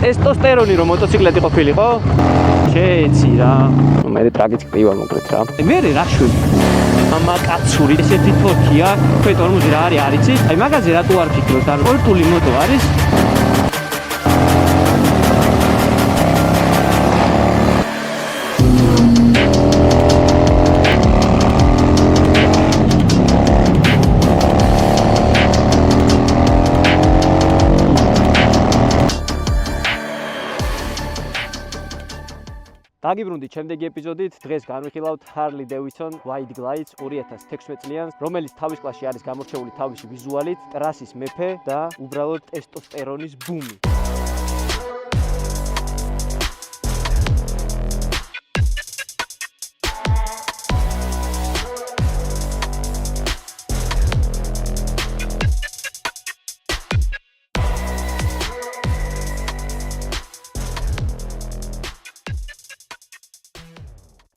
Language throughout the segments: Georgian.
ტესტოსტერონი რომ მოტოციკლეტი ყოფილიყო? შეეცი რა. მე ტრაგიც ყივა მოკლედ რა. მე რა შვები. მამა კაცური ესეთი თორქია, თქვენ ტორმუზი რა არის არიცი? აი მაგაზე რატო არ ფიქრობთ? არ სპორტული მოტო არის? დაგიბრუნდით შემდეგი ეპიზოდით. დღეს განვიხილავთ Harley Davidson Wide Glides 2016 წლიანს, რომელიც თავის კლასში არის გამორჩეული თავისი ვიზუალით, ტრასის მეფე და უბრალოდ ტესტოსტერონის ბუმი.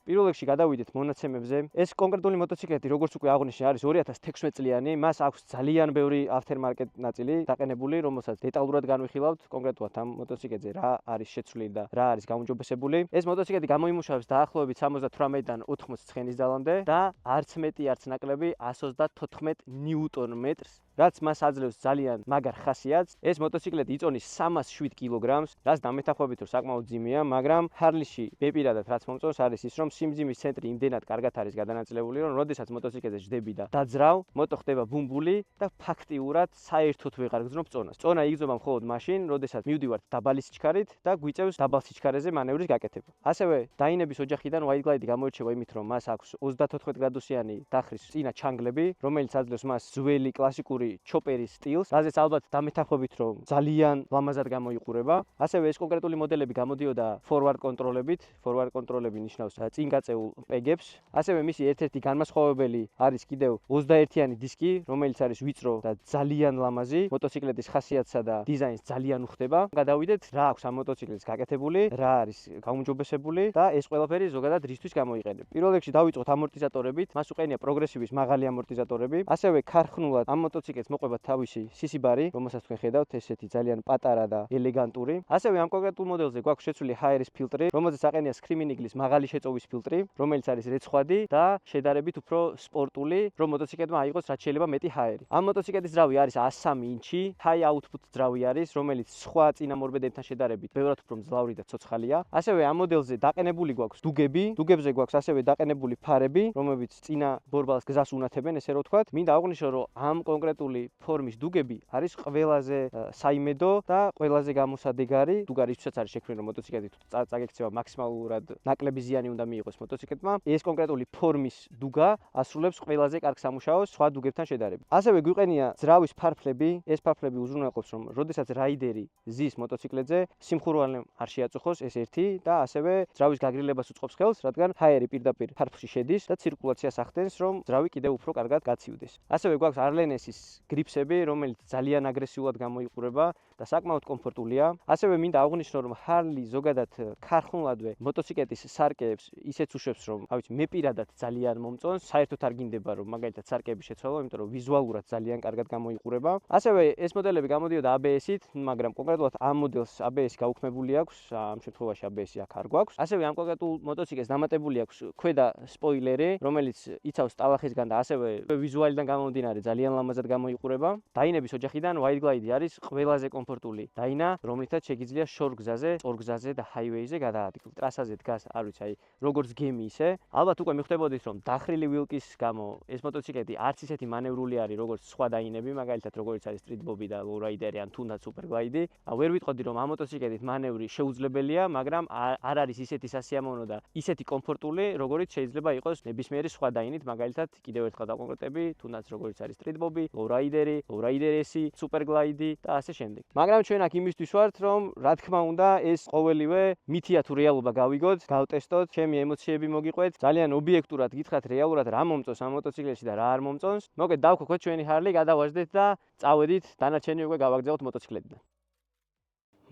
პირველ რიგში გადავიდეთ მონაცემებზე. ეს კონკრეტული მოტოციკლეტი, როგორც უკვე აღნიშნე, არის 2016 წლიანი. მას აქვს ძალიან ბევრი aftermarket ნაწილი დაყენებული, რომელსაც დეტალურად განვიხილავთ კონკრეტულად ამ მოტოციკლეტზე რა არის შეცვლილი და რა არის გაუმჯობესებული. ეს მოტოციკლეტი გამოიმუშავებს დაახლოებით 78-დან 80 ცხენის ძალამდე და არც მეტი არც ნაკლები 134 ნიუტონ-მეტრს, რაც მას აძლევს ძალიან მაგარ ხასიათს. ეს მოტოციკლეტი იწონის 307 კილოგრამს, რაც დამეთახვებით რომ საკმაოდ ძიმეა, მაგრამ Harley-ში მეპირადად რაც მომწონს არის ის, რომ სიმძიმის ცენტრი იმდენად კარგად არის გადანაწილებული, რომ როდესაც მოტოციკლეტზე ჯდები და დაძრავ, მოტო ხდება ბუმბული და ფაქტიურად საერთოდ ვეღარ გძნობ წონას. წონა იგრძნობა მხოლოდ მაშინ, როდესაც მივდივართ დაბალი სიჩქარით და გვიწევს დაბალ სიჩქარეზე მანევრის გაკეთება. ასევე დაინების ოჯახიდან Wide Glide გამოირჩევა იმით, რომ მას აქვს 34 გრადუსიანი დახრის წინა ჩანგლები, რომელიც აძლევს მას ძველი კლასიკური ჩოპერის სტილს, რაზეც ალბათ დამეთახვებით, რომ ძალიან ლამაზად გამოიყურება. ასევე ეს კონკრეტული მოდელები გამოდიოდა forward კონტროლებით. Forward კონტროლები ნიშნავს წინ გაწეულ პეგებს. ასევე მისი ერთ-ერთი განმასხვავებელი არის კიდევ 21-იანი დისკი, რომელიც არის ვიწრო და ძალიან ლამაზი. მოტოციკლეტის ხასიათსა და დიზაინს ძალიან უხდება. გადავიდეთ, რა აქვს ამ მოტოციკლეტს გაკეთებული, რა არის გაუმჯობესებული და ეს ყველაფერი ზოგადად რისთვის გამოიყენებ. პირველ რიგში დავიწყოთ ამორტიზატორებით. მას უყენია პროგრესივის მაღალი ამორტიზატორები. ასევე ქარხნულად ამ მოტოციკლეტს მოყვება თავისი სისიბარი, რომელსაც თქვენ ხედავთ, ესეთი ძალიან პატარა და ელეგანტური. ასევე ამ კონკრეტულ მოდელზე გვაქვს შეცვლილი ჰაერის ფილტრი, რომელზეც აყენია სკრიმინიგლის მაღალი შეწოვის ფილტრი, რომელიც არის რეცხვადი და შედარებით უფრო სპორტული, რომ მოტოციკლეტმა აიღოს რაც შეიძლება მეტი ჰაერი. ამ მოტოციკლეტის ძრავი არის 103 ინჩი, high output ძრავი არის, რომელიც სხვა წინა მორბედებთან შედარებით ბევრად უფრო მძლავრი და ცოცხალია. ასევე ამ მოდელზე დაყენებული გვაქვს დუგები, დუგებზე გვაქვს ასევე დაყენებული ფარები, რომლებიც წინა ბორბალს გზას უნათებენ, ესე რომ ვთქვათ. მინდა აღვნიშნო, რომ ამ კონკრეტული ფორმის დუგები არის ყველაზე საიმედო და ყველაზე გამოსადეგარი დუგარი, ისაც არის შექმნილი, რომ მოტოციკლეტი წაგექცევა მაქსიმალურად ნაკლები ზიანი უნდა მიიღოს მოტოციკლეტმა. ეს კონკრეტული ფორმის დუგა ასრულებს ყველაზე კარგ სამუშაოს სხვა დუგებთან შედარებით. ასევე გვიყენია ძრავის ფარფლები. ეს ფარფლები უზრუნველყოფს, რომ როდესაც რაიდერი ზის მოტოციკლეტზე, სიმხურვალე არ შეაწუხოს, ეს ერთი და ასევე ძრავის გაგრილებას უწყობს ხელს, რადგან ჰაერი პირდაპირ ფარფლში შედის და ცირკულაციას ახდენს, რომ ძრავი კიდევ უფრო კარგად გაცივდეს. ასევე გვაქვს Arlenes's გრიფსები, რომელიც ძალიან აგრესიულად გამოიყურება და საკმაოდ კომფორტულია. ასევე მინდა აღვნიშნო, რომ Harley ზოგადად ქარხნულადვე მოტოციკლეტის სარკეებს ისეც უშვებს, რომ მე პირადად ძალიან მომწონს. საერთოდ არ გინდება, რომ მაგალითად სარკეების შეცვალო, იმიტომ რომ ვიზუალურად ძალიან კარგად გამოიყურება. ასევე ეს მოდელები გამოდიოდა ABS-ით, მაგრამ კონკრეტულად ამ მოდელს ABS გაუქმებული აქვს, ამ შემთხვევაში ABS-ი აქ არ გვაქვს. ასევე ამ კონკრეტულ მოტოციკლეტს დამატებული აქვს ქვედა სპოილერი, რომელიც იცავს ტალახისგან და ასევე ვიზუალიდან გამომდინარე ძალიან ლამაზად გამოიყურება. დაინების ოჯახიდან Wide Glide არის ყველაზე კომფორტული დაინა, რომლითაც შეგიძლია შორ გზაზე, წორ გზაზე და ჰაივეიზე გადაადგილო. ტრასაზე დგას, არ ვიცი, აი როგორც გემი ისე. ალბათ უკვე მიხვდებოდით, რომ დახრილი ვილკის გამო ეს მოტოციკლეტი არც ისეთი მანევრული არის, როგორც სხვა დაინები, მაგალითად როგორც არის Street Bob და Lowrider ან თუნდაც Super Glide. ვერ ვიტყოდი, რომ ამ მოტოციკლეტით მანევრი შეუძლებელია, მაგრამ არ არის ისეთი სასიამოვნო და ისეთი კომფორტული, როგორიც შეიძლება იყოს ნებისმიერი სხვა დაინით, მაგალითად კიდევ ერთხელ დავკონკრეტები, თუნდაც როგორც არის Street Bob, Lowrider, Lowrider S, Super Glide და ასე შემდეგ. მაგრამ ჩვენ აქ იმისთვის ვართ, რომ რა თქმა უნდა ეს ყოველივე მითია თუ რეალობა გავიგოთ, გავტესტოთ, ჩემი ემოციები მოგიყვეთ, ძალიან ობიექტურად გითხრათ რეალურად რა მომწონს ამ მოტოციკლეტში და რა არ მომწონს. მოგეთ დავქოქოთ ჩვენი Harley, გადავაждდეთ და წავედით დანარჩენი უკვე გავაგრძელოთ მოტოციკლეტიდან.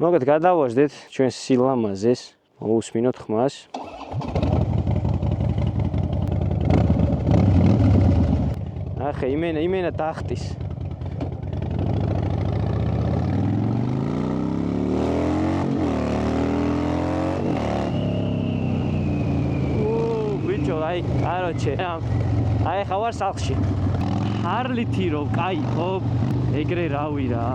მოგეთ გადავაждდეთ ჩვენს სილამაზეს, მოусმინოთ ხმას. ახე იმენა დახტის. აი, კაროჩე. აი ხა ვარ სახლში. ჰარლითი რომ კაი ხო, ეგრე რავი რა.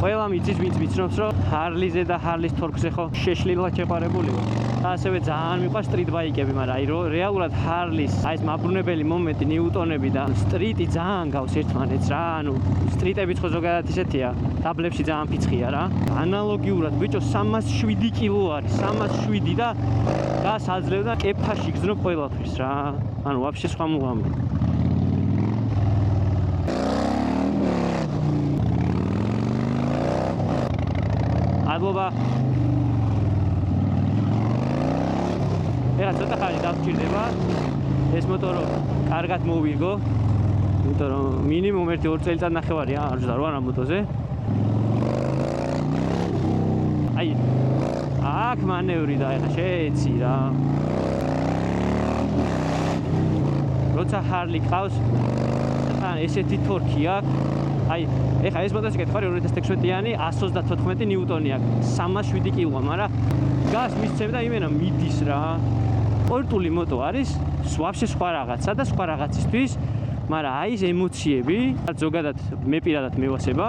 ყველა მიწის ვინც ვიცნობს რომ ჰარლიზე და ჰარლის თორქზე ხო შეშლილად შეყარებული ვარ. ასევე ძალიან მიყვარს სტრიტ ბაიკები, მაგრამ აი რეალურად ჰარლის აი ეს მაბრუნებელი მომენტი, ნიუტონები და სტრიტი ძალიან გავს ერთმანეთს რა. ანუ სტრიტებიც ხო ზოგადად ისეთია, დაბლებში ძალიან ფიცხია რა. ანალოგიურად ბიჭო 307 კილო არის, 307 და გას აძლევ და კეფაში გზნობ ყველაფერს რა. ანუ ვაფშე სხვა მუღამი. მადლობა. ეხლა ცოტა ხანი დაგჭირდება ეს მოტორო კარგად მოვიგო, იმიტომ რომ მინიმუმ 1-2 წელიწად ნახევარია არ ვზარო ამ მოტოზე. აი აქ მანევრი და ეხლა შეეცი რა. როცა ჰარლი ყავს თან ესეთი თორქი აქვს. აი, ეხლა ეს მოტოციკლი ხარ 2016-იანი 134 ნიუტონი აქვს, 307 კილოა, მაგრამ გას მისცემ და იმენა მიდის რა. სპორტული მოტო არის, ვაფშე სხვა რაღაცა და სხვა რაღაცისთვის, მაგრამ აი ეს ემოციები, ზოგადად მე პირადად მევასება,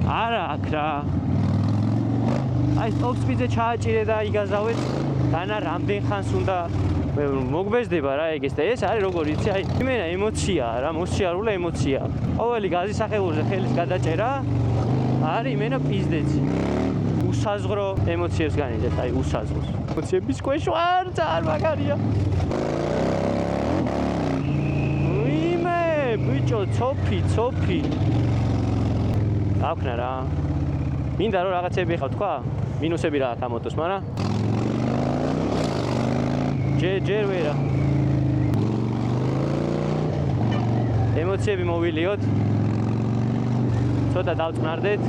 არა აქვს რა. აი stop speed-ზე ჩააჭირე და იგაზავეთ, დანა რამდენ ხანს უნდა მოგბეζდება რა ეგეს და ეს არის როგორ იცი, აი იმენა ემოციაა რა, მოსიარულე ემოციაა. ყოველი გაზის სახელურზე ხელის გადაჭერა არის იმენა პიზდეცი. უსაზღრო ემოციებს განიძეთ, აი უსაზღროს. ემოციების ქვეშ ვარ, ძალიან მაგარია. იმე, ბიჭო, ცოფი. აქვნა რა. მინდა რომ რაღაცები ხავ თქვა, მინუსები რა აქვს ამ მოტოს, მაგრამ ჯერ ვერა. ემოციები მოვილიოთ. ცოტა დავწყნარდეთ.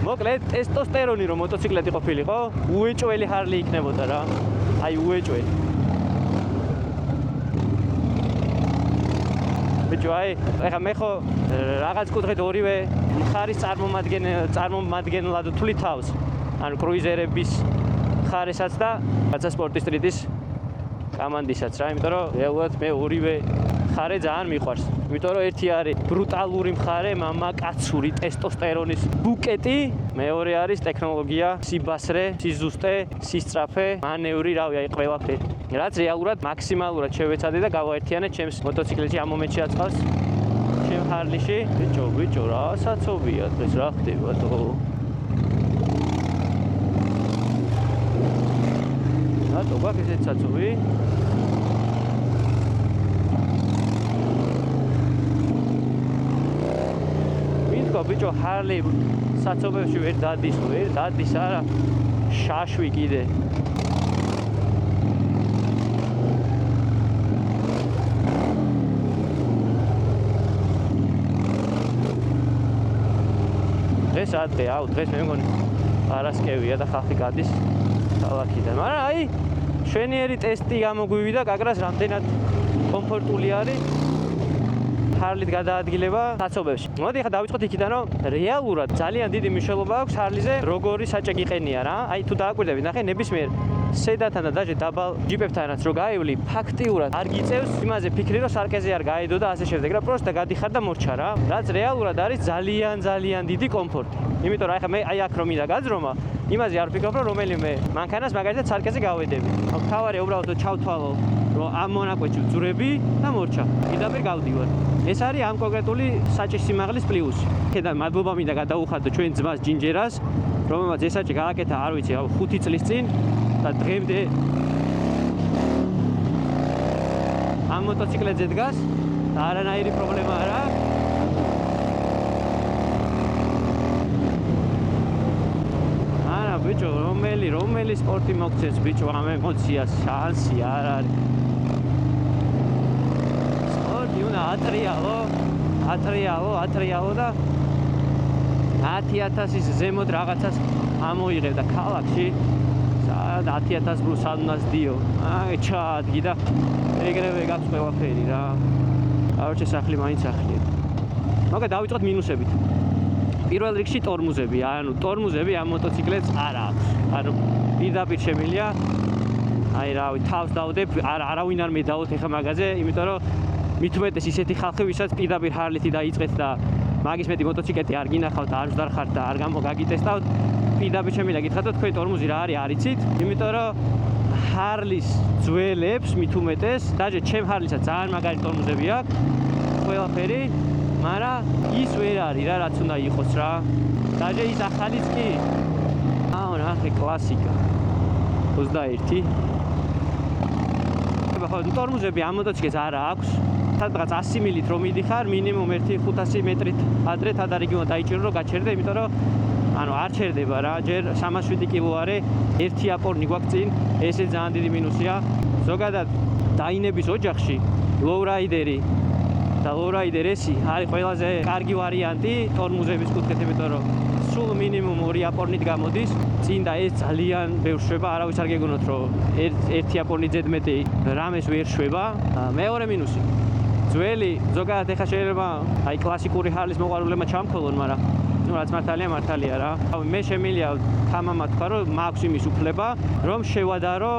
მოკლედ, ტესტოსტერონი რომ მოტოციკლეტი ყოფილიყო, უეჭველი ჰარლი იქნებოდა რა. აი უეჭველი. ბიჭო, აი, ეხლა მე ხო რაღაც კუთხით ორივე მხარის წარმომადგენლად ვთვლი თავს. ანუ კრუიზერების ხარესაც და რაცა სპორტის სტრიტის კომანდისაც რა, იმიტომ რომ რეალურად მე ორივე მხარე ძალიან მიყვარს. იმიტომ რომ ერთი არის ბრუტალური მხარე, მამაკაცური ტესტოსტერონის ბუკეტი, მეორე არის ტექნოლოგია, სიბასრე, სიზუსტე, სისწრაფე, მანევრი, რავი, აი ყველაფერი. რაც რეალურად მაქსიმალურად შევეცადე და გავაერთიანე ჩემს მოტოციკლეთში ამ მომენტში აწყავს ჩემ ჰარლიში. ბიჭო, რა საცობია დღეს რა ხდება თო? რატო გაქვს ესეთ საცობი? მინდა ბიჭო ჰარლი საცობებში ვერ დადის არა შაშვი კიდე. დღეს ადრე, დღეს მე მგონი არასკევია და ხალხი გადის ქალაქიდან. მაგრამ აი შვენიერი ტესტი გამოგვივიდა, კაკრას რამდენად კომფორტული არის ჰარლით გადაადგილება საცობებში. მოდი ახლა დავიწყოთ იქიდან, რომ რეალურად ძალიან დიდი მნიშვნელობა აქვს ჰარლიზე როგორი საჭე გიყენია რა. აი თუ დააკვირდებით, ნახე ნებისმიერ სედათან და დაჟე დაბალ ჯიპებთანაც რო გაივლი, ფაქტიურად არ გიწევს იმაზე ფიქრი, რომ სარკეზე არ გაედო და ასე შემდეგ რა, პროსტა გადიხარ და მორჩა რა. რაც რეალურად არის ძალიან დიდი კომფორტი. იმიტომ რომ ახლა მე აი აქ რომ მინდა გაძრომა, იმაზე არ ვფიქრობ, რომ რომელიმე მანქანას მაგალითად სარკეზე გავედები. თავარი უბრალოდ ჩავთვალო, რომ ამ მონაკვეთში ვძვრები და მორჩა. პირდაპირ გავდივარ. ეს არის ამ კონკრეტული საჭის სიმაღლის პლუსი. ხედავ, მადლობა მინდა გადაუხადო ჩვენ ძმას ჯინჯერას, რომელმაც ეს საჭი გააკეთა, არ ვიცი, 5 წლის წინ და დღემდე ამ მოტოციკლებზე დგას და არანაირი პრობლემა არ აქვს. არა ბიჭო, რომელი სპორტი მოგცეს ბიჭო ამ ემოციას, შანსი არ არის. სპორტი უნდა ატრიალო და 10,000-ის ზემოთ რაღაცას ამოიღებ და ქალაქში 10,000 ბრუსალნას დიო. აი ჩაადგი და ეგრევე გაქვს ყველაფერი რა. აუჩე სახლი მაინც სახლია. მაგა დავიწყოთ მინუსებით. პირველ რიგში ტორმუზები, ანუ ტორმუზები ამ მოტოციკლეთს არ აქვს. ანუ პირდაპირ შემილია აი რავი, თავს დავდებ, არავინ არ მედაოთ ეხა მაგაზე, იმიტომ რომ მით უმეტეს ისეთი ხალხი, ვისაც პირდაპირ ჰარლეთი დაიწყეთ და მაგის მეტი მოტოციკლეტი არ გინახავთ, არ ვდარხართ და არ გაგიტესტავთ, პირდაპირ შემიძლია გითხრათ, თქვენი ტორმუზი რა არის, არ იცით, იმიტომ რომ ჰარლის ძველებს მით უმეტეს, დაჟე ჩემ ჰარლისაც ძალიან მაგარი ტორმუზები აქვს, ყველაფერი, მაგრამ ის ვერ არის რა, რაც უნდა იყოს რა. დაჟე ის ახალიც კი. აუ, ნახე კლასიკა. 21. ხო, ტორმუზები ამ მოტოციკლს არ აქვს. სადღაც 100 მილით რომ მიდიხარ, მინიმუმ 1-500 მეტრით ადრე თადარიგიო დაიჭირო რომ გაჩერდე, იმიტომ რომ ანუ არ ჩერდება რა, ჯერ 307 კილო არის, ერთი აპორნი გვაქვს წინ, ესე ძალიან დიდი მინუსია. ზოგადად დაინების ოჯახში ლოურაიდერი და ლოურაიდერ ესი არის ყველაზე კარგი ვარიანტი ტორმუზების კუთხით, იმიტომ რომ სულ მინიმუმ 2 აპორნით გამოდის, წინ და ეს ძალიან ბევრ შვება, არავის არ გეგონოთ რომ ერთი აპორნი ზედმეტი რამეს ვერ შვება. მეორე მინუსი ძველი ზოგადად ეხა შეიძლება აი კლასიკური ჰარლის მოყვარულებმა ჩამქოლონ, მაგრამ ну რაც მართალია რა. მე შემიძლია თამამად თქვა რომ მაქვს იმის უფლება, რომ შევადარო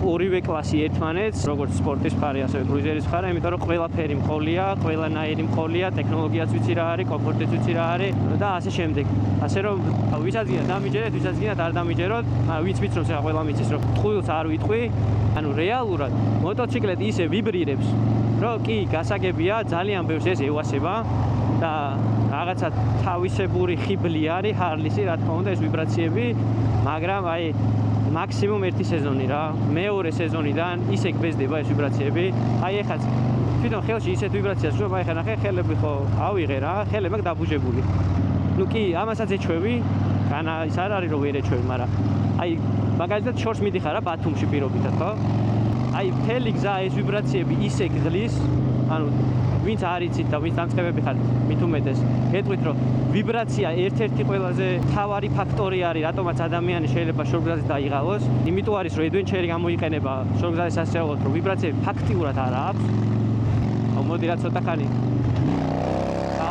ორივე კლასი ერთმანეთს, როგორც სპორტის მხარე, ასევე კრუიზერის მხარე, იმიტომ რომ ყველაფერი მყოლია, ყველანაირი მყოლია, ტექნოლოგიაც ვიცი რა არის, კომფორტიც ვიცი რა არის და ასე შემდეგ. ასე რომ ვისაც გინდა დამიჯერეთ, ვისაც გინდა არ დამიჯეროთ, ვინც ვიცრობს ახლა ყველა მიცის რომ ტყუილს არ ვიტყვი, ანუ რეალურად მოტოციკლეტი ისე ვიბრირებს, რომ კი გასაგებია, ძალიან ბევრს ეს ევასება და რაღაცა თავისებური ხიბლი არის ჰარლისი, რა თქმა უნდა, ეს ვიბრაციები, მაგრამ აი მაქსიმუმ ერთი სეზონი რა. მეორე სეზონიდან ისე გბეზდება ეს ვიბრაციები. აი ეხაც თვითონ ხელში ისეთ ვიბრაციას ვშობ, აი ხა ნახე ხელები ხო ავიღე რა, ხელები მაქვს დაბუჟებული. ნუ კი, ამასაც ეჩვევი, განა ის არ არის რომ ვერ ეჩვევი, მაგრამ აი მაგალითად შორს მიდიხარ რა ბათუმში პირობითად, ხო? აი მთელი გზა ეს ვიბრაციები ისე გღლის, ანუ ვინც არ იცით და ვინც დამწყებები ხართ, მით უმეტეს გეტყვით რომ ვიბრაცია ერთ-ერთი ყველაზე მთავარი ფაქტორი არის, რატომაც ადამიანი შეიძლება შორგზაზე დაიღალოს. იმიტომ არის რომ ადვენჩერი გამოიყენება შორგზაზე სასწავლებლად, რომ ვიბრაციები ფაქტიურად არ აქვს. აუ მოდი რა ცოტა ხანი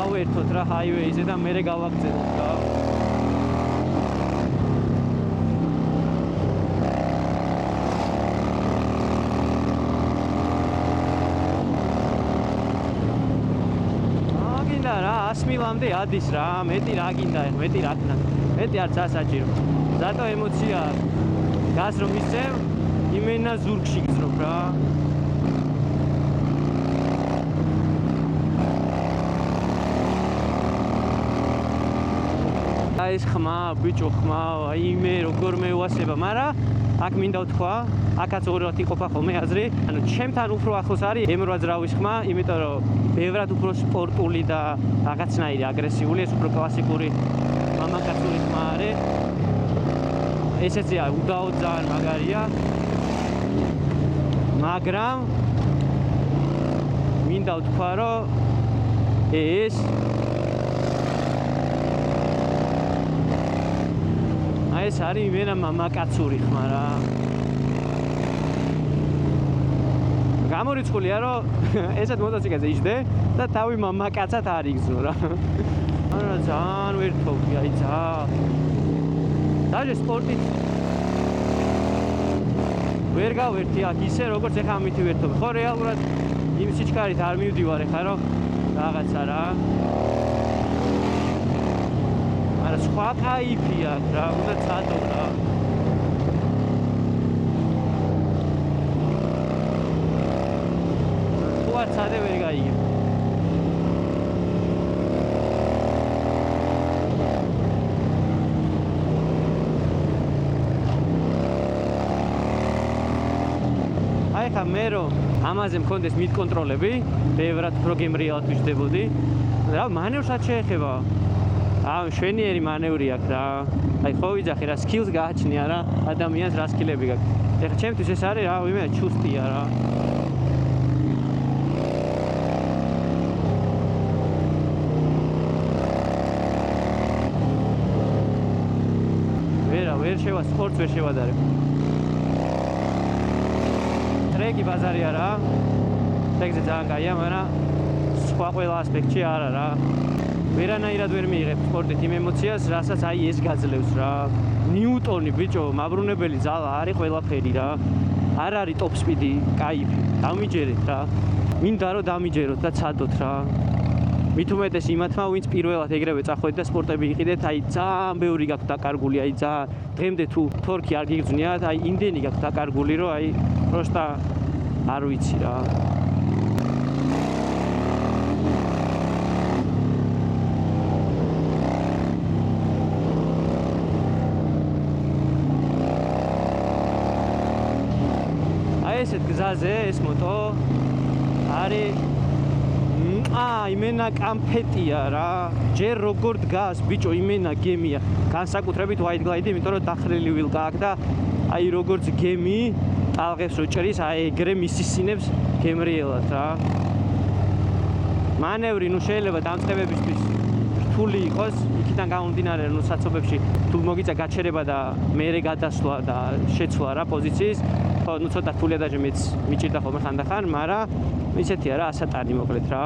ავერთოთ რა ჰაივეიზე და მერე გავაგზავნოთ რა. რა 100 მილამდე ადის რა, მეტი რა გინდა, მეტი რა ქნა. მეტი არც ასაჭირო. ზატო ემოცია გას რომ ისევ იმენა ზურგში გზნობ რა. აი ეს ხმა, ბიჭო ხმა, აი მე როგორ მევასება, მაგრამ აქ მინდა ვთქვა, აქაც ორად იყოფა ხოლმე აზრი. ანუ ჩემთან უფრო ახლოს არის M8 ძრავის ხმა, იმიტომ რომ ბევრად უფრო სპორტული და რაღაცნაირი აგრესიული, ეს უფრო კლასიკური მამაკაცური ხმა არის. ესეცია უდაო ძალიან მაგარია. მაგრამ მინდა ვთქვა, რომ ეს ეს არის იმენა მამაკაცური ხმა რა. გამორიცხულია რომ ესეთ მოტოციკლზე იჯდე და თავი მამაკაცად არ იგზნო რა. ანუ ძალიან ვერთობდი, აი ძალიან. დაჟე სპორტით ვერ გავერთი აქ ისე როგორც ეხა ამითი ვერთობ. ხო რეალურად იმ სიჩქარით არ მივდივარ ეხა რომ რაღაცა რა. არა სხვა кайფია რა, უნდა წადო რა. სხვა წადე ვერ გაიგებ. აი ხა მე რომ ამაზე მქონდეს მიტკონტროლები, ბევრად უფრო გემრიელად ვიჯდებოდი. რა მანევრსაც შეეხება. აუ შვენიერი მანევრი აქვს რა. აი ხო ვიძახი რა სკილს გააჩნია რა ადამიანს რა სკილები გაქვს. ეხლა ჩემთვის ეს არის რა ვიმე ჩუსტია რა. ვერ შევა სპორტს ვერ შევადარებ. ტრეკი ბაზარია რა. ტრეკზე ძალიან კაია, მაგრამ სხვა ყველა ასპექტში არა რა. ვერანაირად ვერ მიიღებ სპორტით იმ ემოციას, რასაც აი ეს გაძლევს რა. ნიუტონი ბიჭო, მაბრუნებელი ძალა არის ყველაფერი რა. არ არის top speed-ი, кайფი. დამიჯერეთ რა. მინდა რომ დამიჯეროთ და ცადოთ რა. მით უმეტეს იმათმა, ვინც პირველად ეგრევე წახვედით და სპორტები იყიდეთ, აი ძალიან ბევრი გაქვთ დაკარგული, აი ძალიან დღემდე თუ თორქი არ გიგრძნიათ, აი იმდენი გაქვთ დაკარგული, რომ აი პროსტა არ ვიცი რა. ესეთ გზაზე ეს მოტო არის იმენა კამფეტია რა. ჯერ როგორ დგას ბიჭო, იმენა გემია. განსაკუთრებით white glide, იმიტომ რომ დახრილი ვილკა აქვს და აი როგორც გემი ტალღებს რო ჭრის, აი ეგრე მისისინებს გემრიელად რა. მანევრი ნუ შეიძლება დამწყებებისთვის რთული იყოს, იქიდან გამომდინარე ნუ საცობებში თუ მოგიწა გაჩერება და მერე გადასვლა და შეცვლა რა პოზიციის, ხო, ნუ ცოტა რთულია და მეც მიჭირდა ხოლმე ხანდახან, მაგრამ ისეთია რა, ასატანი მოკლედ რა.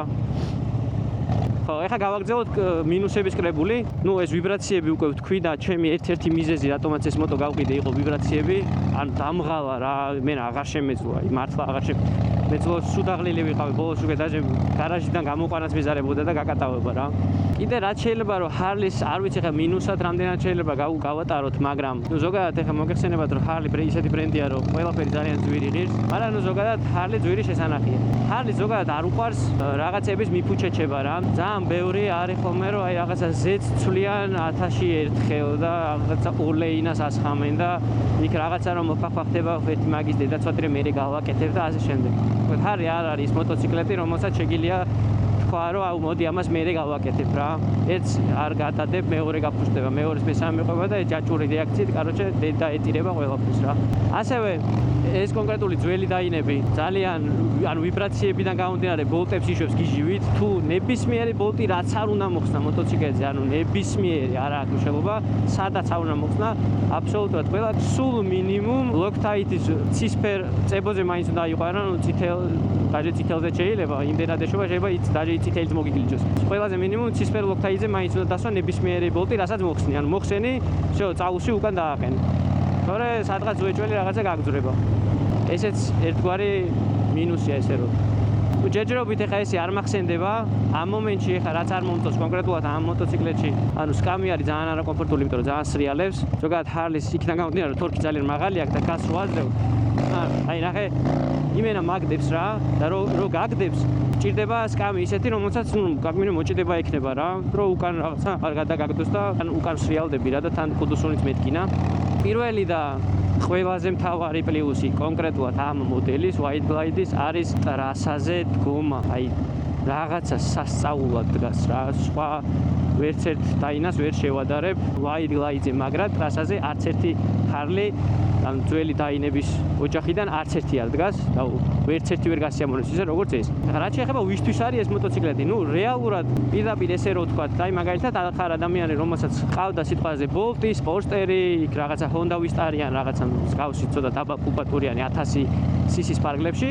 ხო, ეხლა გავაგრძელოთ მინუსების კრებული. ნუ ეს ვიბრაციები უკვე ვთქვი და ჩემი ერთ-ერთი მიზეზი რატომაც ეს მოტო გავყიდე იყო ვიბრაციები. ან დამღალა რა, მე აღარ შემეძლო, მართლა აღარ მეძლო სუდაღლილი ვიყავი ბოლოს უკვე დაჟე გარაჟიდან გამოყვანას მეზარებოდა და გაკატავება რა. კიდე რაც შეიძლება რომ ჰარლის არ ვიცი ხა მინუსად რამდენად შეიძლება გავატაროთ, მაგრამ ნუ ზოგადად ეხა მოგეხსენებათ რომ ჰარლი ისეთი ბრენდია რომ ყველაფერი ძალიან ძვირი ღირს, მაგრამ ნუ ზოგადად ჰარლი ძვირი შესანახია. ჰარლი ზოგადად არ უყვარს რაღაცების მიფუჩეჩება რა. ძალიან ბევრი არის ხოლმე რომ აი რაღაცა ზეც ცვლიან 1000-ში ერთხელ და რაღაცა ორლეინას ასხამენ და იქ რაღაცა რომ მოხახდება ერთი მაგის დედა ცოტა მერე გავაკეთებ და ასე შემდეგ. ჰარი არ არის მოტოციკლეტი, რომელსაც შეგიძლია თქვა რომ აუ მოდი ამას მერე გავაკეთებ რა. ერთს არ გადადებ, მეორე გაფუშტება, მეორეს მესამე მიყვება და ჯაჭვური რეაქციით, კაროჩე დედა ეტირება ყველაფერს რა. ასევე ეს კონკრეტული ძველი დაინები ძალიან ანუ ვიბრაციებიდან გამომდინარე ბოლტებს იშვებს გიჟივით, თუ ნებისმიერი ბოლტი რაც არ უნდა მოხსნა მოტოციკლეთზე, ანუ ნებისმიერი არ აქვს მნიშვნელობა, სადაც არ უნდა მოხსნა, აბსოლუტურად ყველა სულ მინიმუმ ლოქტაიტის ცისფერ წებოზე მაინც უნდა იყოს, ანუ დაჟე წითელზე შეიძლება, იმდენად ეშობა შეიძლება დაჟე წითელიც მოგიგლიჯოს. ყველაზე მინიმუმ ცისფერ ლოქტაიტზე მაინც უნდა დასვა ნებისმიერი ბოლტი, რასაც მოხსნი, ანუ მოხსენი, всё, წაუსვი უკან დააყენე. თორე სადღაც უეჭველი რაღაცა გაგძვრება. ესეც ერთგვარი მინუსია ესე რომ. ჯერჯერობით ეხა ესე არ მახსენდება, ამ მომენტში ეხა რაც არ მომწონს კონკრეტულად ამ მოტოციკლეთში, ანუ სკამი არის ძალიან არაკომფორტული, იმიტომ რომ ძალიან სრიალებს. ზოგადად ჰარლის იქიდან გამომდინარე, რომ თორქი ძალიან მაღალი აქვს და გასს რო აძლევ. აი ნახე, იმენა მაგდებს რა და რო გაგდებს, ჭირდება სკამი ისეთი, რომელსაც ნუ გაგმინო მოჭედება ექნება რა, რო უკან რაღაცა არ გადაგაგდოს და ან უკან სრიალდები რა და თან კუდუსუნიც მეტკინა. პირველი და ყველაზე მთავარი პლუსი კონკრეტულად ამ მოდელის white glide-ის არის ტრასაზე დგომა. აი რაღაცა სასწაულად დგას რა, სხვა ვერც ერთ დაინას ვერ შევადარებ white glide-ზე, მაგრამ ტრასაზე არც ერთი ჰარლი ან ძველი დაინების ოჯახიდან არც ერთი არ დგას და ვერც ერთი ვერ გასიამოვნებს ისე როგორც ეს. ახლა რაც შეეხება ვისთვის არის ეს მოტოციკლეტი, ნუ რეალურად პირდაპირ ესე რო ვთქვა, აი მაგალითად ახარ ადამიანი რომელსაც ყავდა სიტყვაზე ბოლტი, სპორტერი, იქ რაღაცა Honda Vista-რიან, რაღაცა მსგავსი ცოტა დაბა კუბატურიანი 1000 cc-ის ფარგლებში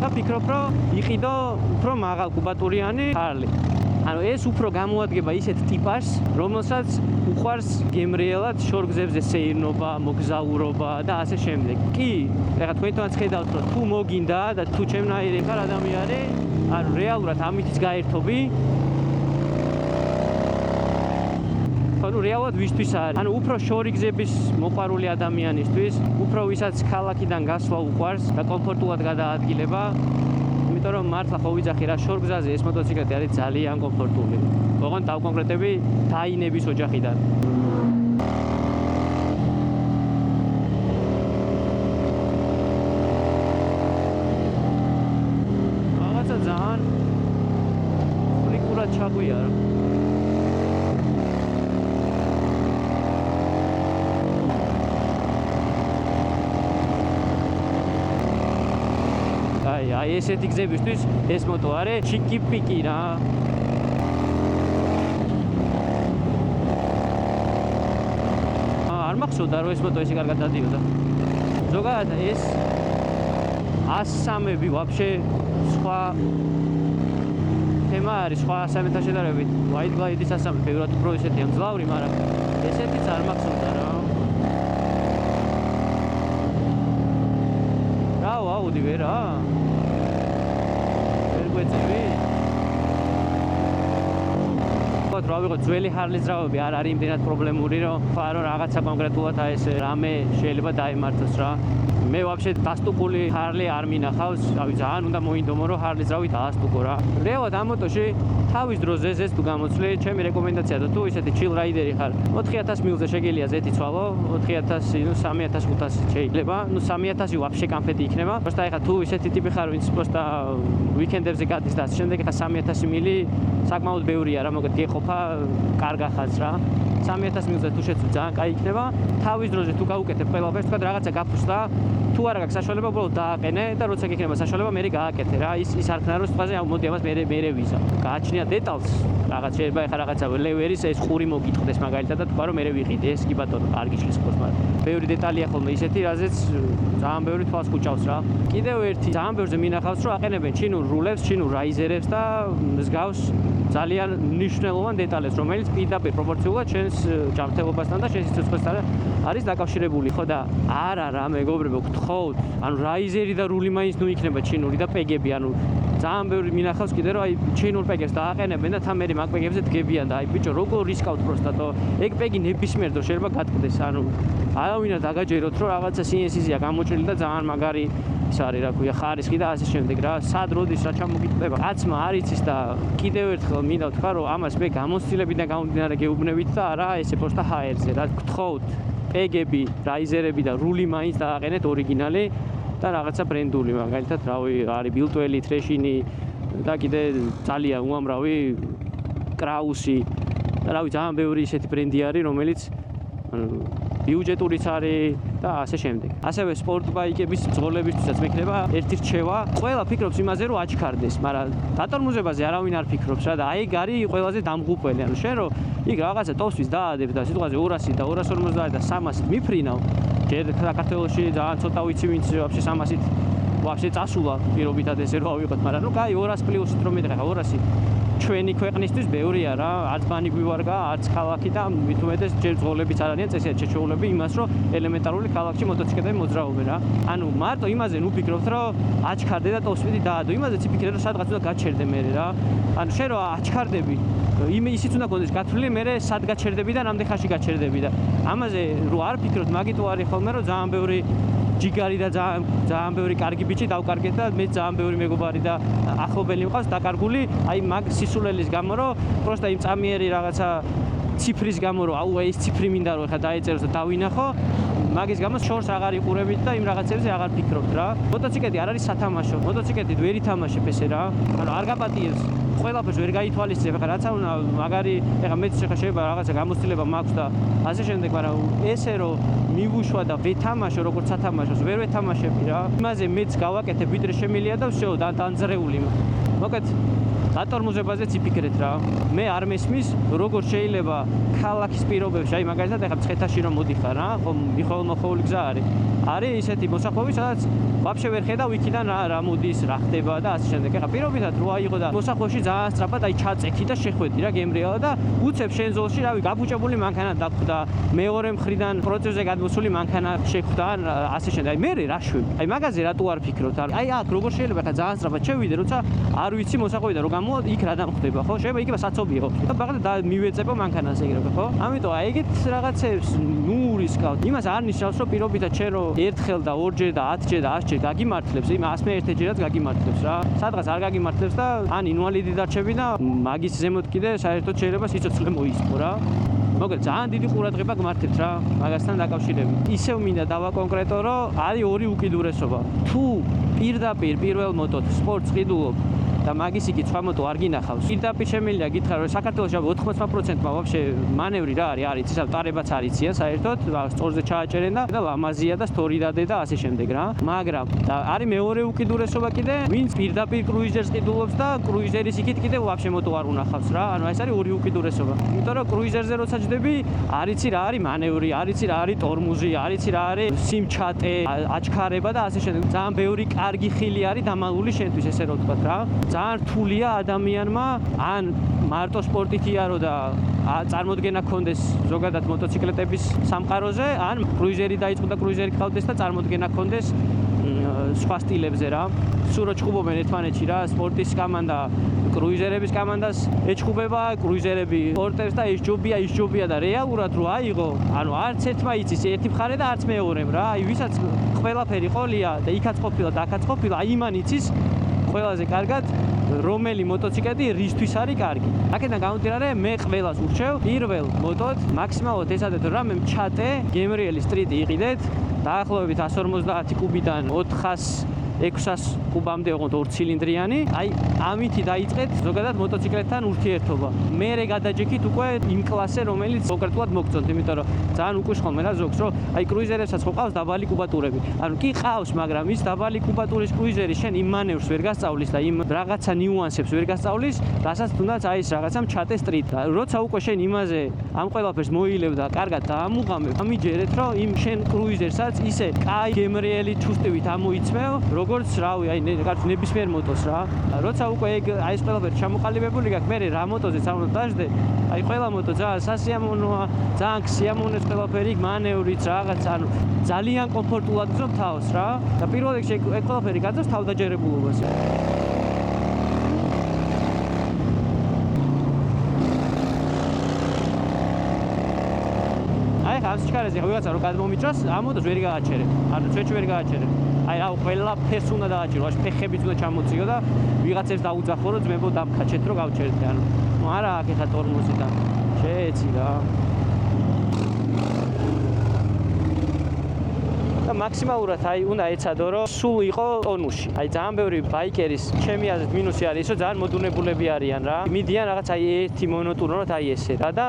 და ფიქრობ რომ იყიდო უფრო მაღალ კუბატურიანი ჰარლი. ანუ ეს უფრო გამოადგება ისეთ ტიპას, რომელსაც უყვარს გემრიელად შორგზებზე სეირნობა, მოგზაურობა და ასე შემდეგ. კი, ეხლა თქვენთანაც ხედავთ, რომ თუ მოგინდა და თუ ჩემნაირი ხარ ადამიანი, ანუ რეალურად ამითიც გაერთობი. ანუ რეალურად ვისთვის არის? ანუ უფრო შორიგზების მოყვარული ადამიანისთვის, უფრო ვისაც ქალაქიდან გასვლა უყვარს და კომფორტულად გადაადგილება. იმიტომ რომ მართლა ხო ვიძახი რა, შორგზაზე ეს მოტოციკლეტი არის ძალიან კომფორტული. ოღონდ დავკონკრეტები დაინების ოჯახიდან. რაღაცა ძალიან ფრიკურად ჩაგვია რა. აი ესეთი გზებისთვის ეს მოტო არის ჩიკი-პიკი რა. არ მახსოვდა რომ ეს მოტო ესე კარგად დადიოდა. ზოგადად ეს 103-ები ვაფშე სხვა თემა არის, სხვა 103-თან შედარებით. white glide-ის 103 ბევრად უფრო ესეთია მძლავრი, მაგრამ ესეთიც არ მახსოვდა რა. გვეწევი რა? ვერ გვეწევი? რა ვიღო ძველი ხარლისძრავები არ არის იმდენად პრობლემური რომ ხარო რაღაცა კონკრეტულად აი ეს რამე შეიძლება დაემართოს რა მე ვაფშე დასტუკული ხარლი არ მინახავს რავი ძალიან უნდა მოინდომო რომ ხარლისძრავი დაასტუკო რა რეალად ამ მოტოში თავის დროზე ზეს თუ გამოცვლი ჩემი რეკომენდაციაა თუ ისეთი ჩილ რაიდერი ხარ 4000 მილზე შეგიძლია ზეთი ცვალო 4000 ნუ 3500 შეიძლება ნუ 3000 ვაფშე კამფეტი იქნება просто ეხა თუ ისეთი ტიპი ხარ ვინც просто ვიკენდებზე გადის და ამ შემდეგ ეხა 3000 მილი საკმაოდ ბევრია რა მოგეთ გეყოფა კარგ ახალს რა 3000 მილზე თუ შეცვი ძალიან კაი იქნება თავის დროზე თუ გაუკეთებ ყველაფერს თქვა რაღაცა გაფუსდა თუ არ აქვს საშუალება უბრალოდ დააყენე და როცა გიქნება საშუალება მე გააკეთე რა ის არ ქნა რომ სიტყვაზე მოდი ამას მე ვიზა გააჩნია დეტალს რაღაც შეიძლება ეხა რაღაცა ლევერის ეს ყური მოგიტყდეს მაგალითად და თქვა რომ მე ვიყიდე ეს კი ბატონო არ გიშლის ხოს მაგრამ ბევრი დეტალია ხოლმე ისეთი რაზეც ძალიან ბევრი თვალს ხუჭავს რა კიდევ ერთი ძალიან ბევრზე მინახავს რომ აყენებენ ჩინურ რულებს ჩინურ რაიზერებს და მსგავს ძალიან მნიშვნელოვან დეტალებს რომელიც პირდაპირ პროპორციულად შენს ჯანმრთელობასთან და შენ სიცოცხლესთან არის დაკავშირებული ხო და არა რა მეგობრებო გთხოვთ ანუ რაიზერი და რული მაინც ნუ იქნება ჩინური და პეგები ანუ ძალიან ბევრი მინახავს კიდე რომ აი ჩინურ პეგებს დააყენებენ და თან მე მაგ პეგებზე დგებიან და აი ბიჭო როგორ რისკავთ პროსტატო ეგ პეგი ნებისმიერ დრო შეიძლება გატკდეს ანუ არავინ არ დაგაჯეროთ რომ რაღაცა CNC-ზეა გამოჭრილი და ძალიან მაგარი ის არის რა ქვია ხარისხი და ასე შემდეგ რა სად როდის რა ჩამოგიტყდება კაცმა არ იცის და კიდევ ერთხელ მინდა ვთქვა რომ ამას მე გამოცდილებიდან გამომდინარე გეუბნებით და არა ესე პროსტა HR-ზე რა გთხოვთ პეგები რაიზერები და რული მაინც დააყენეთ ორიგინალი და რაღაცა ბრენდული მაგალითად რავი არის ბილტველი ტრეშინი და კიდე ძალიან უამრავი კრაუსი და რავი ძალიან ბევრი ისეთი ბრენდი არის რომელიც ბიუჯეტურიც არის და ასე შემდეგ. ასევე სპორტბაიკების ძღოლებისთვისაც მექნება ერთი რჩევა. ყველა ფიქრობს იმაზე რომ აჩქარდეს, მაგრამ დატორმუზებაზე არავინ არ ფიქრობს რა და აი ეგ არის ყველაზე დამღუპველი. ანუ შენ რომ იქ რაღაცა ტოსთვის დაადებ და სიტყვაზე 200 და 250 და 300 მიფრინავ, ჯერ საქართველოში ძალიან ცოტა ვიცი ვინც ვაფშე 300-ით ვაფშე წასულა პირობითად ესე რო ავიღოთ, მაგრამ ნუ კაი 200 პლუსით რომ მეტყე 200 ჩვენი ქვეყნისთვის ბევრია რა, არც ბანი გვივარგა, არც ქალაქი და მით უმეტეს ჯერ ძღოლებიც არ არიან წესიათ შეჩეულები იმას, რომ ელემენტარული ქალაქში მოტოციკლები მოძრაობენ რა. ანუ მარტო იმაზე ნუ ფიქრობთ, რომ აჩქარდე და ტოსვიდი დაადო. იმაზეც იფიქრე, რომ სადღაც უნდა გაჩერდე მე რა. ანუ შენ რო აჩქარდები, ისიც უნდა გქონდეს გათვლილი, მე სად გაჩერდები და რამდენ ხანში გაჩერდები და ამაზე რო არ ფიქრობთ, მაგიტო არის ხოლმე, რომ ძალიან ბევრი ჯიგარი და ძალიან ბევრი კარგი ბიჭი დავკარგეთ და მე ძალიან ბევრი მეგობარი და ახლობელი მყავს დაკარგული აი მაგ სისულელის გამო რომ პროსტა იმ წამიერი რაღაცა ციფრის გამო რომ აუ ეს ციფრი მინდა რომ ხა დაეწეროს და დავინახო მაგის გამო შორს აღარ იყურებით და იმ რაღაცებზე აღარ ფიქრობთ რა მოტოციკლეტი არ არის სათამაშო მოტოციკლეტით ვერ ითამაშებ ესე რა ანუ არ გაპატიებს ყველაფერს ვერ გაითვალისწინებ ხა რაცა უნდა მაგარი ეხა მეც ხა შეიძლება რაღაცა გამოცდილება მაქვს და ასე შემდეგ მაგრამ ესე რომ მივუშვა და ვეთამაშო როგორც სათამაშოს ვერ ვეთამაშები რა იმაზე მეც გავაკეთებ ვიდრე შემილია და всё დანძრეული მოკეთ დატორმუზებაზეც იფიქრეთ რა მე არ მესმის როგორ შეიძლება ქალაქის პირობებში აი მაგალითად ეხა მცხეთაში რომ მოდიხარ რა ხო მიხოლმოხოვული გზა არის ისეთი მოსახლეობა სადაც ვაფშე ვერ ხედავ იქიდან რა მოდის რა ხდება და ასე შემდეგ ეხა პირობითად რო აიღო და მოსახლეობაში ძალიან სწრაფად აი ჩაწექი და შეხვედი რა გემრიალა და უცებ შენ ზოლში რავი გაფუჭებული მანქანა დახვდა მეორე მხრიდან პროცესზე გადმოსული მანქანა შეხვდა ასე შემდეგ აი მე რა შვები აი მაგაზე რატო არ ფიქრობთ აი აქ როგორ შეიძლება ეხა ძალიან სწრაფად შევიდე როცა არ ვიცი მოსახლეობა და რომ იქ რა დამხდება ხო შეიძლება იქება საცობი იყო და ბაღდა და მივეწებო მანქანას ეგრევე ხო ამიტომ აი ეგეთ რაღაცებს ნუ რისკავთ იმას არ ნიშნავს რომ პირობითად შენ რომ ერთხელ და ორჯერ და 10ჯერ და 100ჯერ გაგიმართლებს იმ 101-ჯერაც გაგიმართლებს რა სადღაც არ გაგიმართლებს და ან ინვალიდი დარჩები და მაგის ზემოთ კიდე საერთოდ შეიძლება სიცოცხლე მოისპო რა მოგეთ ძალიან დიდი ყურადღება გმართებთ რა მაგასთან დაკავშირებით ისევ მინდა დავაკონკრეტო რომ არის ორი უკიდურესობა თუ პირდაპირ პირველ მოტოთ სპორტს ყიდულობ და მაგის იგი სხვა მოტო არ გინახავს. პირდაპირ შემიძლია გითხრა რომ საქართველოში 80%-მა ვაფშე მანევრი რა არის იცის ტარებაც არიციან საერთოდ სწორზე ჩააჭერენ და ლამაზია და სტორი დადე და ასე შემდეგ რა. მაგრამ და არის მეორე უკიდურესობა კიდე ვინც პირდაპირ კრუიზერს ყიდულობს და კრუიზერის იქით კიდე ვაფშე მოტო არ უნახავს რა. ანუ ეს არის ორი უკიდურესობა. იმიტომ რომ კრუიზერზე როცა ჯდები არიცი რა არის მანევრი, არიცი რა არის ტორმუზი, არიცი რა არის სიმჩატე, აჩქარება და ასე შემდეგ. ძალიან ბევრი კარგი ხილი არის დამალული შენთვის ესე რომ ვთქვათ რა. ძალიან რთულია ადამიანმა ან მარტო სპორტით იარო და წარმოდგენა ქონდეს ზოგადად მოტოციკლეტების სამყაროზე ან კრუიზერი დაიწყო და კრუიზერი ყავდეს და წარმოდგენა ქონდეს სხვა სტილებზე რა. სულ რო ჩხუბობენ ერთმანეთში რა, სპორტის კომანდა კრუიზერების კომანდას ეჩხუბება, კრუიზერები სპორტებს და ის ჯობია და რეალურად რო აიღო, ანუ არც ერთმა იცის ერთი მხარე და არც მეორემ რა. აი ვისაც ყველაფერი ყოლია და იქაც ყოფილა და აქაც ყოფილა, აი იმან იცის ყველაზე კარგად რომელი მოტოციკლეტი რისთვის არის კარგი. აქედან გამომდინარე მე ყველას ურჩევ პირველ მოტოდ მაქსიმალურად ესადეთ რომ მე ჩატე გემრიელი სტრიტი იყიდეთ დაახლოებით 150 კუბიდან 400-600 კუბამდე ოღონდ 2 ცილინდრიანი. აი ამითი დაიწყეთ ზოგადად მოტოციკლებთან ურთიერთობა. მერე გადაჯექით უკვე იმ კლასზე რომელიც კონკრეტულად მოგწონთ, იმიტომ რომ ძალიან უკვე ხოლმე რა ზოგს რომ აი კრუიზერებსაც ხო ყავს დაბალი კუბატურები. ანუ კი ყავს, მაგრამ ის დაბალი კუბატურის კრუიზერი შენ იმ მანევრს ვერ გასწავლის და იმ რაღაცა ნიუანსებს ვერ გასწავლის, რასაც თუნდაც აი ეს რაღაცამ ჩატე სტრიტ. როცა უკვე შენ იმაზე ამ ყველაფერს მოილევ და კარგად დაამუღამებ, ამიჯერეთ რომ იმ შენ კრუიზერსაც ისე კაი გემრიელი ჩუსტივით ამოიცმევ, როგორც რავი, აი ნებისმიერ მოტოს რა. როცა უკვე აი ეს ყველაფერი ჩამოყალიბებული გაქვს, მე რა მოტოზეც არ უნდა დაждდე. აი ყველა მოტო ძალიან სასიამოვნოა, ძალიან სიამოვნებს ყველაფერი, მანევრიც რაღაც, ანუ ძალიან კომფორტულად გზნობ თავს რა. და პირველ რიგში ეგ ყველაფერი გაძლევს თავდაჯერებულობას. აი ხა ამ სიჩქარეზე ვიღაცა რო გადმომიჭრას, ამ მოტოს ვერ გააჩერებ. ანუ ჩვეჩ ვერ გააჩერებ. აი რა ყველაფერს უნდა დააჭირო, აი ფეხებიც უნდა ჩამოწიო და ვიღაცებს დაუძახო რომ ძმებო დამქაჩეთ რომ გავჩერდე. ანუ არა აქ ეხა ტორმოზი და შეეცი რა. და მაქსიმალურად აი უნდა ეცადო რომ სულ იყო ტონუსში. აი ძალიან ბევრი ბაიკერის ჩემი აზრით მინუსი არის, რომ ძალიან მოდუნებულები არიან რა. მიდიან რაღაც აი ერთი მონოტურნად აი ესე რა და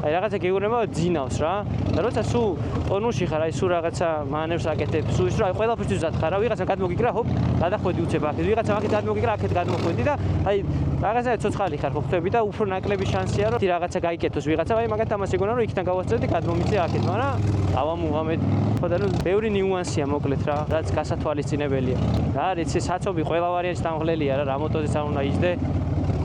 აი რაღაცა გეუბნება ძინავს რა. და როცა სულ ტონუსში ხარ, აი სულ რაღაცა მანევრს აკეთებ, სულ ის რა აი ყველაფერთვის ვზად ხარ რა. ვიღაცა გადმოგიკრა, ჰოპ, გადახვედი უცებ აქეთ. ვიღაცა აქეთ გადმოგიკრა, აქეთ გადმოხვედი და აი რაღაცა ცოცხალი ხარ ხო ხვდები და უფრო ნაკლები შანსია რომ რაღაცა გაიკეთოს ვიღაცა. აი მაგათ ამას ეგონა რომ იქიდან გავასწრებდი, გადმომიწე აქეთ, მაგრამ დავამუღამეთ. ხო და ნუ ბევრი ნიუანსია მოკლედ რა, რაც გასათვალისწინებელია. რა არის ეს საცობი ყველა ვარიანტი დამღლელია რა, რა მოტოზეც არ უნდა იჯდე.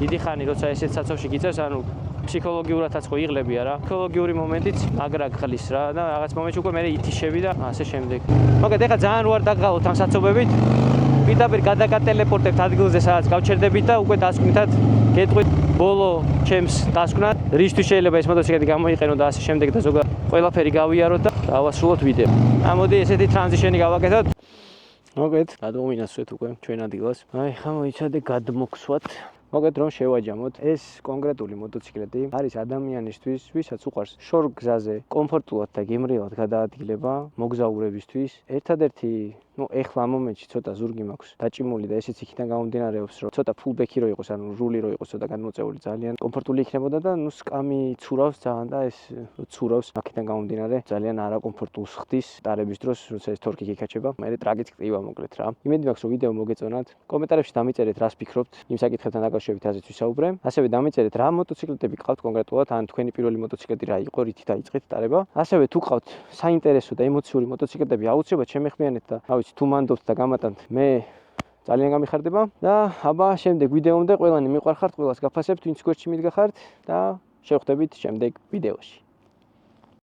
დიდი ხანი როცა ესეთ საცობში გიწევს, ანუ ფსიქოლოგიურადაც ხო იღლებია რა. ფსიქოლოგიური მომენტიც მაგრა გხლის რა და რაღაც მომენტში უკვე მე ითიშები და ასე შემდეგ. მაგრამ ეხლა ძალიან უარ დაგღალოთ ამ საცობებით. პირდაპირ გადაგატელეპორტებთ ადგილზე, სადაც გავჩერდებით და უკვე დასკვნითად გეტყვით ბოლო ჩემს დასკვნა, რისთვის შეიძლება ეს მოტოციკლეტი გამოიყენო და ასე შემდეგ და ზოგადად ყველაფერი გავიაროთ და დავასრულოთ ვიდეო. ამოდი ესეთი ტრანზიშენი გავაკეთოთ. მოგეთ, გადმოვინაცვლეთ უკვე ჩვენ ადგილას. აი, ხა მოიცადე გადმოგვსვათ. მოგეთ რომ შევაჯამოთ ეს კონკრეტული მოტოციკლეტი არის ადამიანისთვის, ვისაც უყვარს შორ გზაზე კომფორტულად და გემრიელად გადაადგილება მოგზაურებისთვის. ერთადერთი ეხლა ამ მომენტში ცოტა ზურგი მაქვს დაჭიმული და ესეც იქიდან გამომდინარეობს რომ ცოტა ფულბექი რო იყოს, ანუ რული რო იყოს ცოტა გადმოწეული ძალიან კომფორტული იქნებოდა და სკამი ცურავს ძალიან და ეს ცურავს აქედან გამომდინარე ძალიან არაკომფორტულს ხდის ტარების დროს, როცა ეს თორქი გიკაჩება. მე ტრაგიც ხდება მოკლედ რა. იმედი მაქვს რომ ვიდეო მოგეწონათ. კომენტარებში დამიწერეთ რას ფიქრობთ იმ საკითხებთან დაკავშირებით, ასეც ვისაუბრე. ასევე დამიწერეთ რა მოტოციკლეტები გყავთ კონკრეტულად, ან თქვენი პირველი მოტოციკლეტი რა იყო, რითი დაიწყეთ ტარება. ასევე თუ გყავთ საინტერესო და ემოციური მოტოციკლეტები, აუცილებლად შემეხმიანეთ და თუ მანდობთ და გამატანთ, მე ძალიან გამიხარდება და აბა შემდეგ ვიდეომდე ყველანი მიყვარხართ, ყველას გაფასებთ, ვინც გვერდში მიდგახართ და შევხვდებით შემდეგ ვიდეოში.